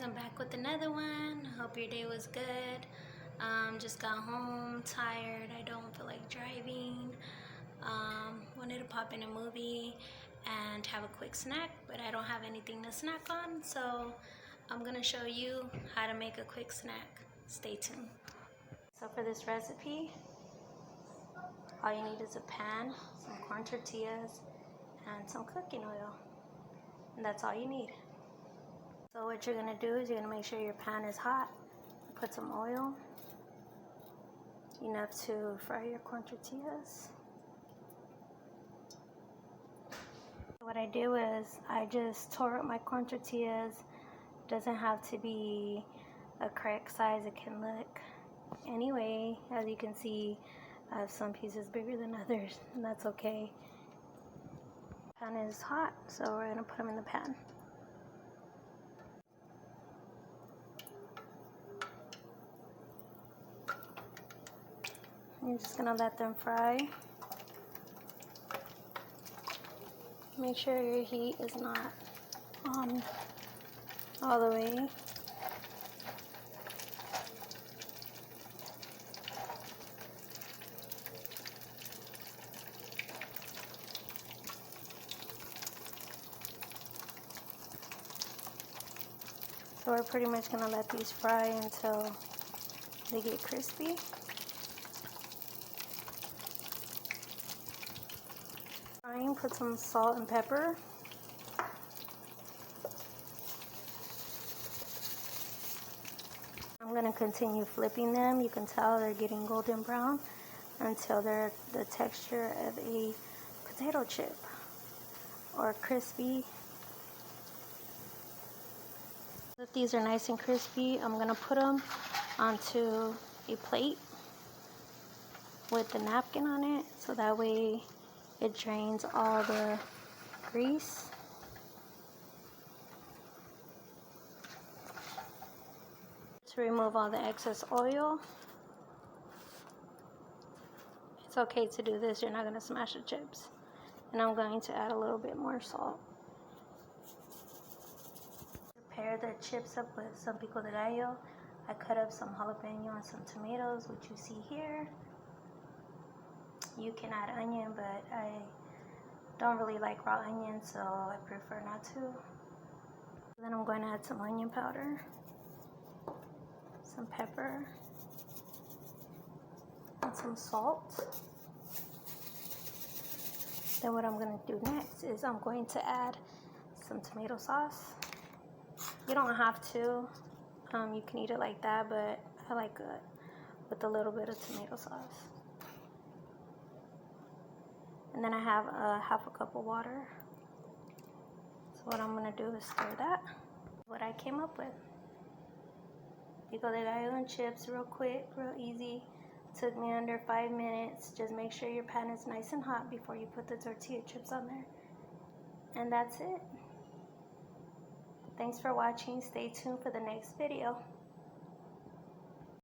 I'm back with another one. Hope your day was good. Just got home, tired. I don't feel like driving. Wanted to pop in a movie and have a quick snack, but I don't have anything to snack on, so I'm gonna show you how to make a quick snack. Stay tuned. So for this recipe, all you need is a pan, some corn tortillas, and some cooking oil. And that's all you need. So what you're going to do is you're going to make sure your pan is hot. Put some oil, enough to fry your corn tortillas. What I do is I just tore up my corn tortillas. Doesn't have to be a correct size. It can look anyway. As you can see, I have some pieces bigger than others, and that's okay. Pan is hot, so we're going to put them in the pan. You're just gonna let them fry. Make sure your heat is not on all the way. So we're pretty much gonna let these fry until they get crispy. Put some salt and pepper. I'm going to continue flipping them. You can tell they're getting golden brown until they're the texture of a potato chip or crispy. If these are nice and crispy, I'm going to put them onto a plate with the napkin on it, so that way it drains all the grease. To remove all the excess oil. It's okay to do this, you're not going to smash the chips. And I'm going to add a little bit more salt. Prepare the chips up with some pico de gallo. I cut up some jalapeno and some tomatoes, which you see here. You can add onion, but I don't really like raw onions, so I prefer not to. Then I'm going to add some onion powder, some pepper, and some salt. Then what I'm going to do next is I'm going to add some tomato sauce. You don't have to. You can eat it like that, but I like it with a little bit of tomato sauce. And then I have half a cup of water. So what I'm going to do is stir that. What I came up with. Pico de gallo and chips, real quick, real easy. Took me under 5 minutes. Just make sure your pan is nice and hot before you put the tortilla chips on there. And that's it. Thanks for watching. Stay tuned for the next video.